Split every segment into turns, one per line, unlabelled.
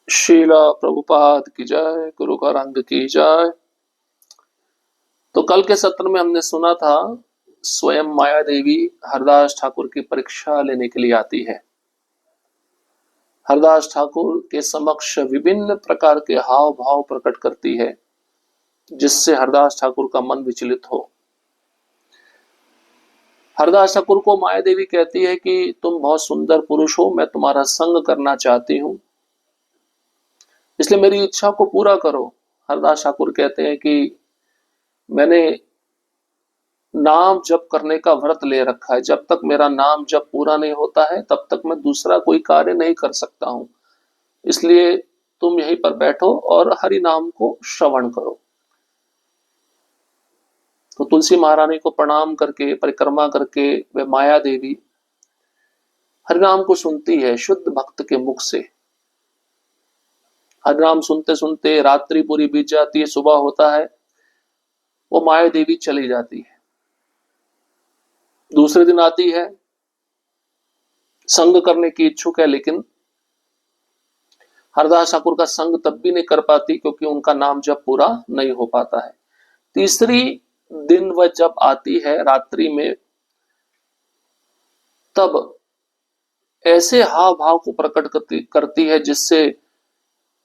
शीला प्रभुपाद की जय, गुरु गौरांग की जय। तो कल के सत्र में हमने सुना था स्वयं माया देवी हरदास ठाकुर की परीक्षा लेने के लिए आती है। हरदास ठाकुर के समक्ष विभिन्न प्रकार के हाव भाव प्रकट करती है जिससे हरदास ठाकुर का मन विचलित हो। हरदास ठाकुर को माया देवी कहती है कि तुम बहुत सुंदर पुरुष हो, मैं तुम्हारा संग करना चाहती हूं, इसलिए मेरी इच्छा को पूरा करो। हरदास ठाकुर कहते हैं कि मैंने नाम जप करने का व्रत ले रखा है, जब तक मेरा नाम जप पूरा नहीं होता है तब तक मैं दूसरा कोई कार्य नहीं कर सकता हूं, इसलिए तुम यहीं पर बैठो और हरि नाम को श्रवण करो। तो तुलसी महारानी को प्रणाम करके परिक्रमा करके वे माया देवी हरिनाम को सुनती है शुद्ध भक्त के मुख से। हरिनाम सुनते सुनते रात्रि पूरी बीत जाती है, सुबह होता है, वो माया देवी चली जाती है। दूसरे दिन आती है, संग करने की इच्छुक है, लेकिन हरदास ठाकुर का संग तब भी नहीं कर पाती क्योंकि उनका नाम जब पूरा नहीं हो पाता है। तीसरी दिन वह जब आती है रात्रि में, तब ऐसे हाव भाव को प्रकट करती है जिससे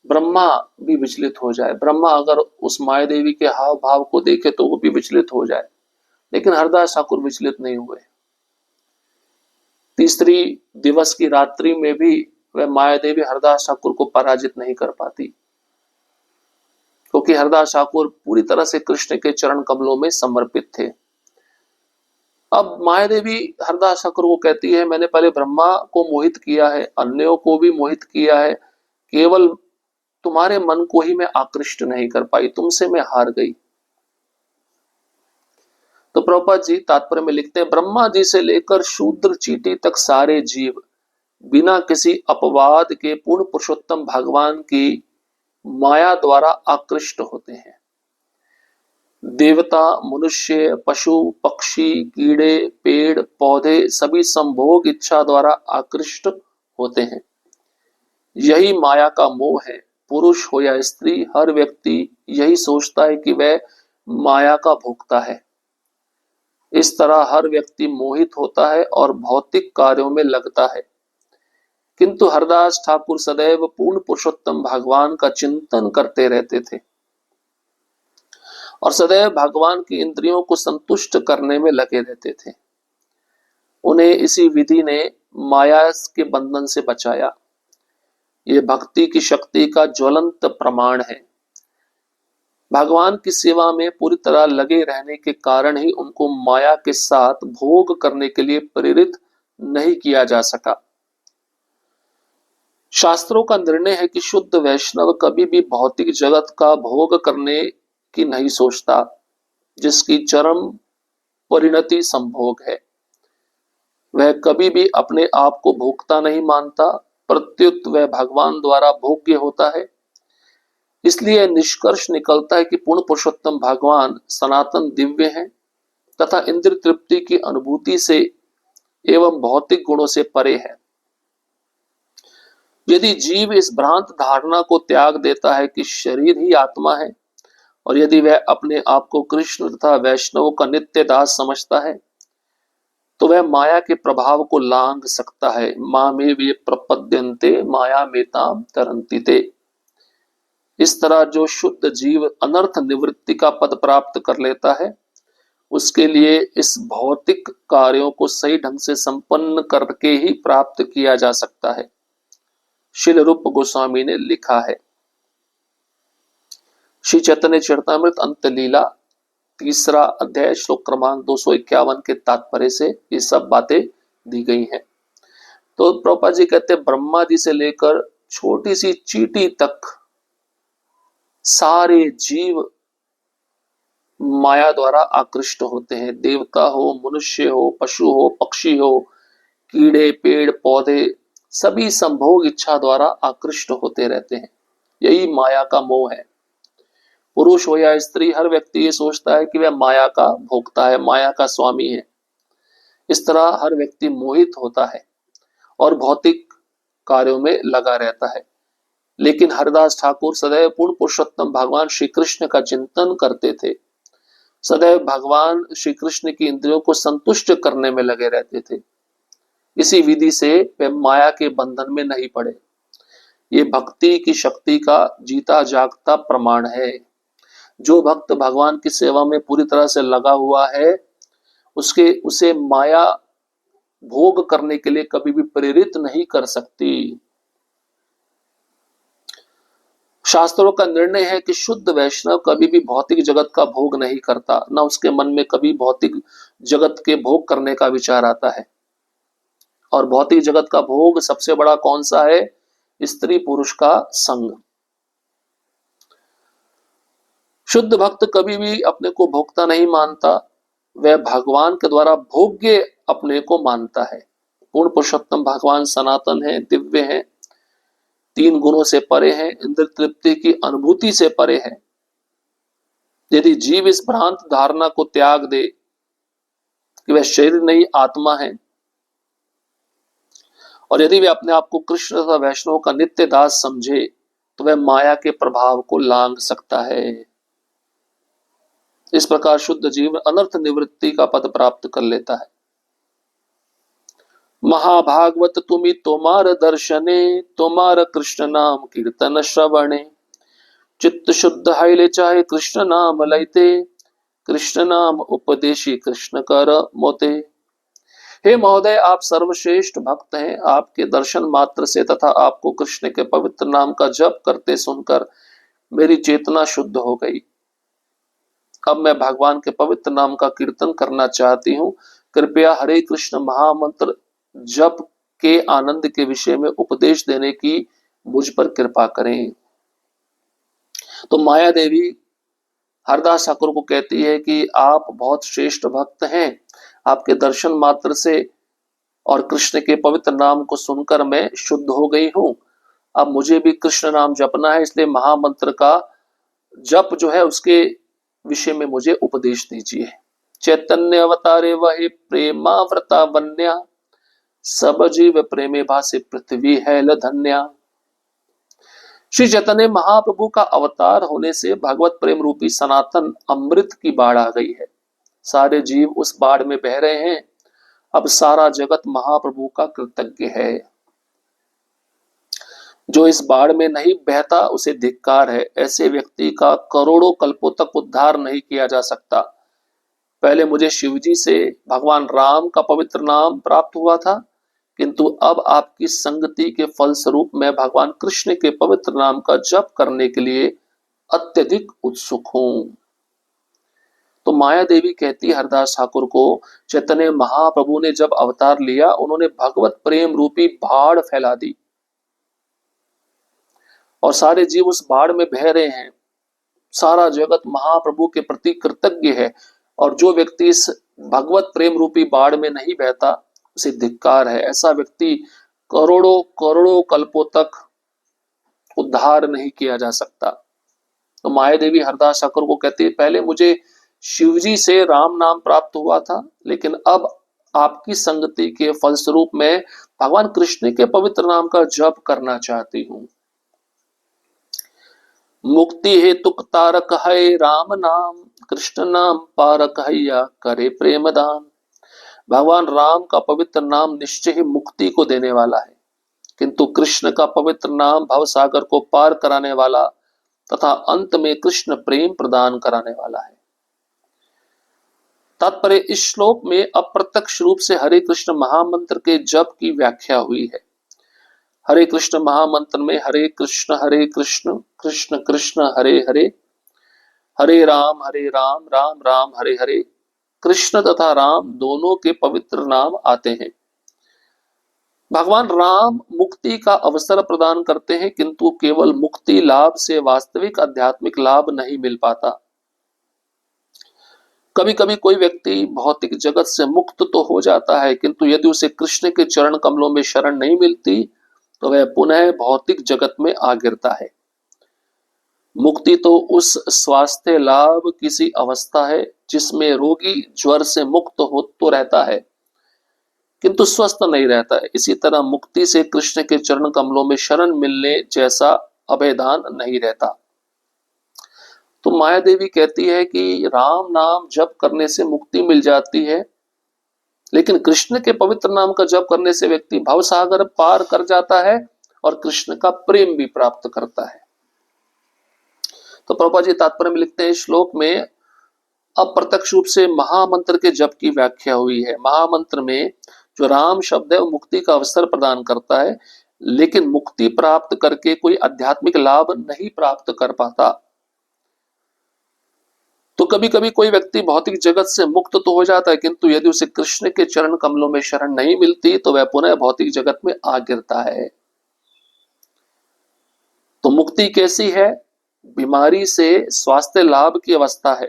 ब्रह्मा भी विचलित हो जाए। ब्रह्मा अगर उस माया देवी के हाव भाव को देखे तो वो भी विचलित हो जाए, लेकिन हरदास ठाकुर विचलित नहीं हुए। तीसरी दिवस की रात्रि में भी वह माया देवी हरदास ठाकुर को पराजित नहीं कर पाती, क्योंकि हरदास ठाकुर पूरी तरह से कृष्ण के चरण कमलों में समर्पित थे। अब माया देवी हरदास ठाकुर को कहती है, मैंने पहले ब्रह्मा को मोहित किया है, अन्यों को भी मोहित किया है, केवल तुम्हारे मन को ही मैं आकृष्ट नहीं कर पाई, तुमसे मैं हार गई। तो प्रभुपाद जी तात्पर्य में लिखते हैं, ब्रह्मा जी से लेकर शूद्र चींटी तक सारे जीव बिना किसी अपवाद के पूर्ण पुरुषोत्तम भगवान की माया द्वारा आकृष्ट होते हैं। देवता, मनुष्य, पशु, पक्षी, कीड़े, पेड़ पौधे सभी संभोग इच्छा द्वारा आकृष्ट होते हैं। यही माया का मोह है। पुरुष हो या स्त्री, हर व्यक्ति यही सोचता है कि वह माया का भोक्ता है। इस तरह हर व्यक्ति मोहित होता है और भौतिक कार्यों में लगता है, किंतु हरदास ठाकुर सदैव पूर्ण पुरुषोत्तम भगवान का चिंतन करते रहते थे और सदैव भगवान की इंद्रियों को संतुष्ट करने में लगे रहते थे। उन्हें इसी विधि ने माया के बंधन से बचाया। ये भक्ति की शक्ति का ज्वलंत प्रमाण है। भगवान की सेवा में पूरी तरह लगे रहने के कारण ही उनको माया के साथ भोग करने के लिए प्रेरित नहीं किया जा सका। शास्त्रों का निर्णय है कि शुद्ध वैष्णव कभी भी भौतिक जगत का भोग करने की नहीं सोचता, जिसकी चरम परिणति संभोग है। वह कभी भी अपने आप को भोक्ता नहीं मानता, प्रत्युत वह भगवान द्वारा भोग्य होता है। इसलिए निष्कर्ष निकलता है कि पूर्ण पुरुषोत्तम भगवान सनातन दिव्य हैं तथा इंद्र तृप्ति की अनुभूति से एवं भौतिक गुणों से परे है। यदि जीव इस भ्रांत धारणा को त्याग देता है कि शरीर ही आत्मा है, और यदि वह अपने आप को कृष्ण तथा वैष्णव का नित्य दास समझता है, तो वह माया के प्रभाव को लांघ सकता है। माँ में वे प्रपद्यन्ते माया मेताम तरन्ति ते। इस तरह जो शुद्ध जीव अनर्थ निवृत्ति का पद प्राप्त कर लेता है, उसके लिए इस भौतिक कार्यों को सही ढंग से संपन्न करके ही प्राप्त किया जा सकता है। श्रील रूप गोस्वामी ने लिखा है। श्री चैतन्य चरितामृत अंत लीला 3 अध्याय श्लोक क्रमांक 251 के तात्पर्य से ये सब बातें दी गई हैं। तो प्रभुपाद जी कहते हैं, ब्रह्मा जी से लेकर छोटी सी चींटी तक सारे जीव माया द्वारा आकृष्ट होते हैं। देवता हो, मनुष्य हो, पशु हो, पक्षी हो, कीड़े पेड़ पौधे सभी संभोग इच्छा द्वारा आकृष्ट होते रहते हैं। यही माया का मोह है। पुरुष हो या स्त्री, हर व्यक्ति ये सोचता है कि वह माया का भोक्ता है, माया का स्वामी है। इस तरह हर व्यक्ति मोहित होता है और भौतिक कार्यों में लगा रहता है। लेकिन हरिदास ठाकुर सदैव पूर्ण पुरुषोत्तम भगवान श्री कृष्ण का चिंतन करते थे, सदैव भगवान श्री कृष्ण की इंद्रियों को संतुष्ट करने में लगे रहते थे। इसी विधि से वे माया के बंधन में नहीं पड़े। ये भक्ति की शक्ति का जीता जागता प्रमाण है। जो भक्त भगवान की सेवा में पूरी तरह से लगा हुआ है, उसे माया भोग करने के लिए कभी भी प्रेरित नहीं कर सकती। शास्त्रों का निर्णय है कि शुद्ध वैष्णव कभी भी भौतिक जगत का भोग नहीं करता, न उसके मन में कभी भौतिक जगत के भोग करने का विचार आता है। और भौतिक जगत का भोग सबसे बड़ा कौन सा है? स्त्री पुरुष का संग। शुद्ध भक्त कभी भी अपने को भोक्ता नहीं मानता, वह भगवान के द्वारा भोग्य अपने को मानता है। पूर्ण पुरुषोत्तम भगवान सनातन है, दिव्य है, 3 गुणों से परे हैं, इंद्र तृप्ति की अनुभूति से परे है। यदि जीव इस भ्रांत धारणा को त्याग दे कि वह शरीर नहीं आत्मा है, और यदि वे अपने आप को कृष्ण तथा वैष्णव का नित्य दास समझे, तो वह माया के प्रभाव को लांघ सकता है। इस प्रकार शुद्ध जीव अनर्थ निवृत्ति का पद प्राप्त कर लेता है। महाभागवत तुम्ही तोमार दर्शने, तोमार कृष्ण नाम कीर्तन श्रवणे, चित्त शुद्ध हाइले चाहे कृष्ण नाम लैते, कृष्ण नाम उपदेशी कृष्ण कर मोते। हे महोदय, आप सर्वश्रेष्ठ भक्त हैं। आपके दर्शन मात्र से तथा आपको कृष्ण के पवित्र नाम का जप करते सुनकर मेरी चेतना शुद्ध हो गई। अब मैं भगवान के पवित्र नाम का कीर्तन करना चाहती हूँ। कृपया हरे कृष्ण महामंत्र जप के आनंद के विषय में उपदेश देने की मुझ पर कृपा करें। तो माया देवी हरदास ठाकुर को कहती है कि आप बहुत श्रेष्ठ भक्त हैं, आपके दर्शन मात्र से और कृष्ण के पवित्र नाम को सुनकर मैं शुद्ध हो गई हूं। अब मुझे भी कृष्ण नाम जपना है, इसलिए महामंत्र का जप जो है उसके विषय में मुझे उपदेश दीजिए। चैतन्य अवतारे वही प्रेमाव्रता वन्या, सब जीव प्रेमे भासे पृथ्वी है धन्या। श्री चैतन्य महाप्रभु का अवतार होने से भगवत प्रेम रूपी सनातन अमृत की बाढ़ आ गई है। सारे जीव उस बाढ़ में बह रहे हैं। अब सारा जगत महाप्रभु का कृतज्ञ है। जो इस बाढ़ में नहीं बहता उसे धिक्कार है। ऐसे व्यक्ति का करोड़ों कल्पों तक उद्धार नहीं किया जा सकता। पहले मुझे शिवजी से भगवान राम का पवित्र नाम प्राप्त हुआ था, किंतु अब आपकी संगति के फलस्वरूप मैं भगवान कृष्ण के पवित्र नाम का जप करने के लिए अत्यधिक उत्सुक हूं। तो माया देवी कहती हरदास ठाकुर को, चैतन्य महाप्रभु ने जब अवतार लिया, उन्होंने भगवत प्रेम रूपी बाढ़ फैला दी और सारे जीव उस बाढ़ में बह रहे हैं। सारा जगत महाप्रभु के प्रति कृतज्ञ है, और जो व्यक्ति इस भगवत प्रेम रूपी बाढ़ में नहीं बहता उसे धिक्कार है। ऐसा व्यक्ति करोड़ों करोड़ों कल्पों तक उद्धार नहीं किया जा सकता। तो माया देवी हरदास ठाकुर को कहती है, पहले मुझे शिवजी से राम नाम प्राप्त हुआ था, लेकिन अब आपकी संगति के फलस्वरूप मैं भगवान कृष्ण के पवित्र नाम का जप करना चाहती हूँ। मुक्ति हेतु तारक है राम नाम, कृष्ण नाम पारक हैया करे प्रेम दान। भगवान राम का पवित्र नाम निश्चय ही मुक्ति को देने वाला है, किंतु कृष्ण का पवित्र नाम भव सागर को पार कराने वाला तथा अंत में कृष्ण प्रेम प्रदान कराने वाला है। तात्पर्य, इस श्लोक में अप्रत्यक्ष रूप से हरे कृष्ण महामंत्र के जप की व्याख्या हुई है। हरे कृष्ण महामंत्र में हरे कृष्ण कृष्ण कृष्ण हरे हरे, हरे राम राम राम हरे हरे, कृष्ण तथा राम दोनों के पवित्र नाम आते हैं। भगवान राम मुक्ति का अवसर प्रदान करते हैं, किंतु केवल मुक्ति लाभ से वास्तविक आध्यात्मिक लाभ नहीं मिल पाता। कभी कभी कोई व्यक्ति भौतिक जगत से मुक्त तो हो जाता है, किंतु यदि उसे कृष्ण के चरण कमलों में शरण नहीं मिलती तो वह पुनः भौतिक जगत में आ गिरता है। मुक्ति तो उस स्वास्थ्य लाभ किसी अवस्था है जिसमें रोगी ज्वर से मुक्त हो तो रहता है, किंतु स्वस्थ नहीं रहता है। इसी तरह मुक्ति से कृष्ण के चरण कमलों में शरण मिलने जैसा अभेदान नहीं रहता। तो माया देवी कहती है कि राम नाम जप करने से मुक्ति मिल जाती है, लेकिन कृष्ण के पवित्र नाम का जप करने से व्यक्ति भवसागर पार कर जाता है और कृष्ण का प्रेम भी प्राप्त करता है। तो प्रभुपाद जी तात्पर्य में लिखते हैं, श्लोक में अप्रत्यक्ष रूप से महामंत्र के जप की व्याख्या हुई है। महामंत्र में जो राम शब्द है वो मुक्ति का अवसर प्रदान करता है, लेकिन मुक्ति प्राप्त करके कोई आध्यात्मिक लाभ नहीं प्राप्त कर पाता। तो कभी कभी कोई व्यक्ति भौतिक जगत से मुक्त तो हो जाता है, किंतु यदि उसे कृष्ण के चरण कमलों में शरण नहीं मिलती तो वह पुनः भौतिक जगत में आ गिरता है। तो मुक्ति कैसी है? बीमारी से स्वास्थ्य लाभ की अवस्था है।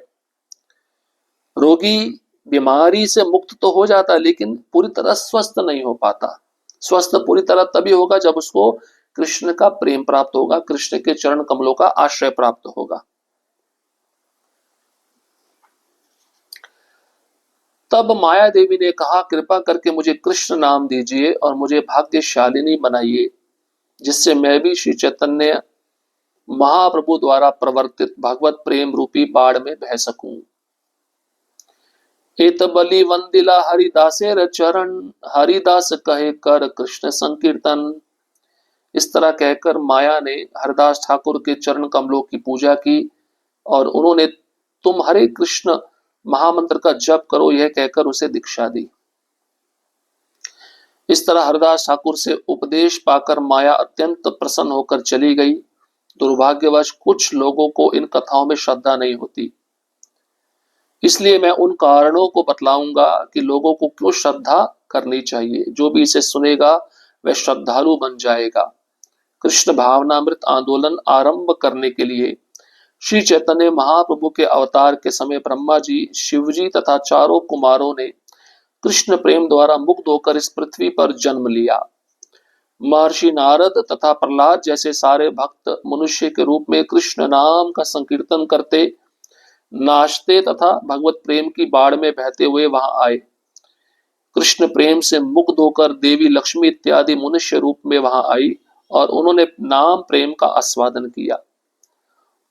रोगी बीमारी से मुक्त तो हो जाता है, लेकिन पूरी तरह स्वस्थ नहीं हो पाता। स्वस्थ पूरी तरह तभी होगा जब उसको कृष्ण का प्रेम प्राप्त होगा, कृष्ण के चरण कमलों का आश्रय प्राप्त होगा। तब माया देवी ने कहा, कृपा करके मुझे कृष्ण नाम दीजिए और मुझे भाग्यशालिनी बनाइए, जिससे मैं भी श्री चैतन्य महाप्रभु द्वारा प्रवर्तित भगवत प्रेम रूपी बाढ़ में बह सकूं। एत बलि वंदिला हरिदासेर चरण, हरिदास कहे कर कृष्ण संकीर्तन। इस तरह कहकर माया ने हरिदास ठाकुर के चरण कमलों की पूजा की और उन्होंने तुम हरे कृष्ण महामंत्र का जप करो यह कहकर उसे दीक्षा दी। इस तरह हरिदास ठाकुर से उपदेश पाकर माया अत्यंत प्रसन्न होकर चली गई। दुर्भाग्यवश कुछ लोगों को इन कथाओं में श्रद्धा नहीं होती, इसलिए मैं उन कारणों को बतलाऊंगा कि लोगों को क्यों श्रद्धा करनी चाहिए। जो भी इसे सुनेगा वह श्रद्धालु बन जाएगा। कृष्ण भावनामृत आंदोलन आरंभ करने के लिए श्री चैतन्य महाप्रभु के अवतार के समय ब्रह्मा जी, शिव जी तथा चारों कुमारों ने कृष्ण प्रेम द्वारा मुग्ध होकर इस पृथ्वी पर जन्म लिया। महर्षि नारद तथा प्रहलाद जैसे सारे भक्त मनुष्य के रूप में कृष्ण नाम का संकीर्तन करते, नाचते तथा भगवत प्रेम की बाढ़ में बहते हुए वहां आए। कृष्ण प्रेम से मुग्ध होकर देवी लक्ष्मी इत्यादि मनुष्य रूप में वहां आई और उन्होंने नाम प्रेम का आस्वादन किया।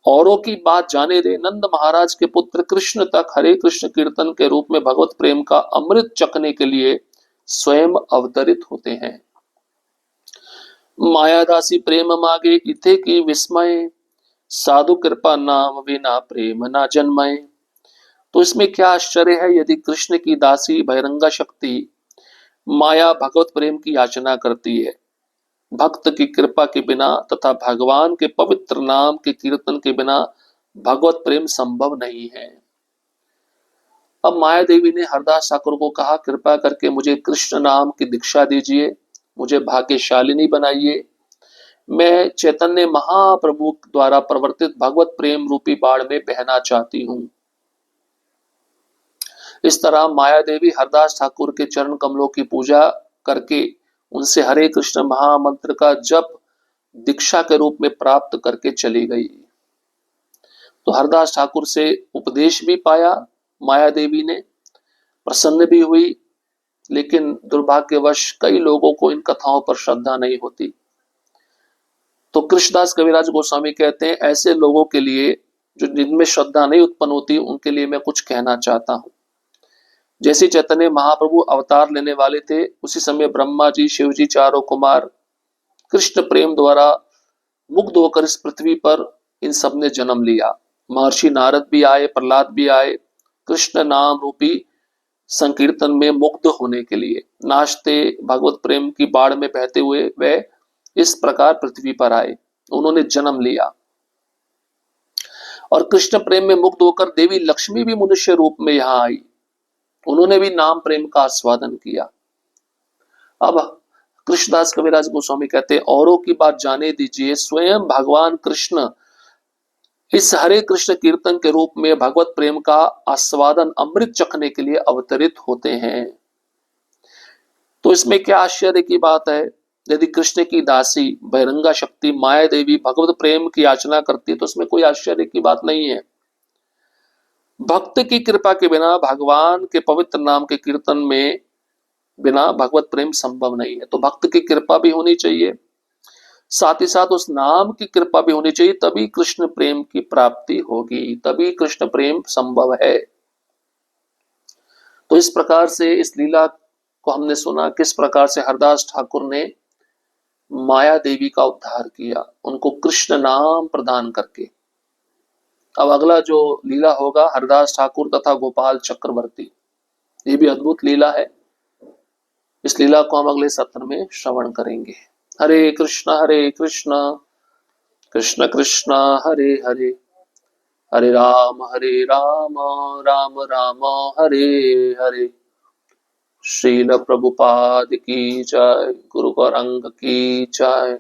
औरों की बात जाने दे, नंद महाराज के पुत्र कृष्ण तक हरे कृष्ण कीर्तन के रूप में भगवत प्रेम का अमृत चखने के लिए स्वयं अवतरित होते हैं। मायादासी प्रेम मागे इथे की विस्मय, साधु कृपा नाम विना प्रेम ना जन्मय। तो इसमें क्या आश्चर्य है यदि कृष्ण की दासी बहिरंगा शक्ति माया भगवत प्रेम की याचना करती है। भक्त की कृपा के बिना तथा भगवान के पवित्र नाम के कीर्तन के बिना भगवत प्रेम संभव नहीं है। अब माया देवी ने हरदास ठाकुर को कहा, कृपा करके मुझे कृष्ण नाम की दीक्षा दीजिए, मुझे भाग्यशालिनी बनाइए, मैं चैतन्य महाप्रभु द्वारा प्रवर्तित भगवत प्रेम रूपी बाढ़ में बहना चाहती हूं। इस तरह माया देवी हरदास ठाकुर के चरण कमलों की पूजा करके उनसे हरे कृष्ण महामंत्र का जप दीक्षा के रूप में प्राप्त करके चली गई। तो हरदास ठाकुर से उपदेश भी पाया माया देवी ने, प्रसन्न भी हुई, लेकिन दुर्भाग्यवश कई लोगों को इन कथाओं पर श्रद्धा नहीं होती। तो कृष्णदास कविराज गोस्वामी कहते हैं, ऐसे लोगों के लिए जो जिनमें श्रद्धा नहीं उत्पन्न होती उनके लिए मैं कुछ कहना चाहता हूं। जैसे चैतन्य महाप्रभु अवतार लेने वाले थे, उसी समय ब्रह्मा जी, शिव जी, चारों कुमार कृष्ण प्रेम द्वारा मुग्ध होकर इस पृथ्वी पर इन सब ने जन्म लिया। महर्षि नारद भी आए, प्रहलाद भी आए, कृष्ण नाम रूपी संकीर्तन में मुग्ध होने के लिए। नाचते भगवत प्रेम की बाढ़ में बहते हुए वे इस प्रकार पृथ्वी पर आए, उन्होंने जन्म लिया। और कृष्ण प्रेम में मुग्ध होकर देवी लक्ष्मी भी मनुष्य रूप में यहां आई, उन्होंने भी नाम प्रेम का आस्वादन किया। अब कृष्णदास कविराज गोस्वामी कहते हैं, औरों की बात जाने दीजिए, स्वयं भगवान कृष्ण इस हरे कृष्ण कीर्तन के रूप में भगवत प्रेम का आस्वादन अमृत चखने के लिए अवतरित होते हैं। तो इसमें क्या आश्चर्य की बात है? यदि कृष्ण की दासी बहिरंगा शक्ति माया देवी भगवत प्रेम की याचना करती है तो उसमें कोई आश्चर्य की बात नहीं है। भक्त की कृपा के बिना भगवान के पवित्र नाम के कीर्तन में बिना भगवत प्रेम संभव नहीं है। तो भक्त की कृपा भी होनी चाहिए, साथ ही साथ उस नाम की कृपा भी होनी चाहिए, तभी कृष्ण प्रेम की प्राप्ति होगी, तभी कृष्ण प्रेम संभव है। तो इस प्रकार से इस लीला को हमने सुना, किस प्रकार से हरदास ठाकुर ने माया देवी का उद्धार किया, उनको कृष्ण नाम प्रदान करके। अब अगला जो लीला होगा हरदास ठाकुर तथा गोपाल चक्रवर्ती, ये भी अद्भुत लीला है। इस लीला को हम अगले सत्र में श्रवण करेंगे। हरे कृष्णा कृष्ण कृष्ण हरे हरे, हरे राम राम राम हरे हरे। श्रील प्रभुपाद की जय, गुरु गौरंग की जय।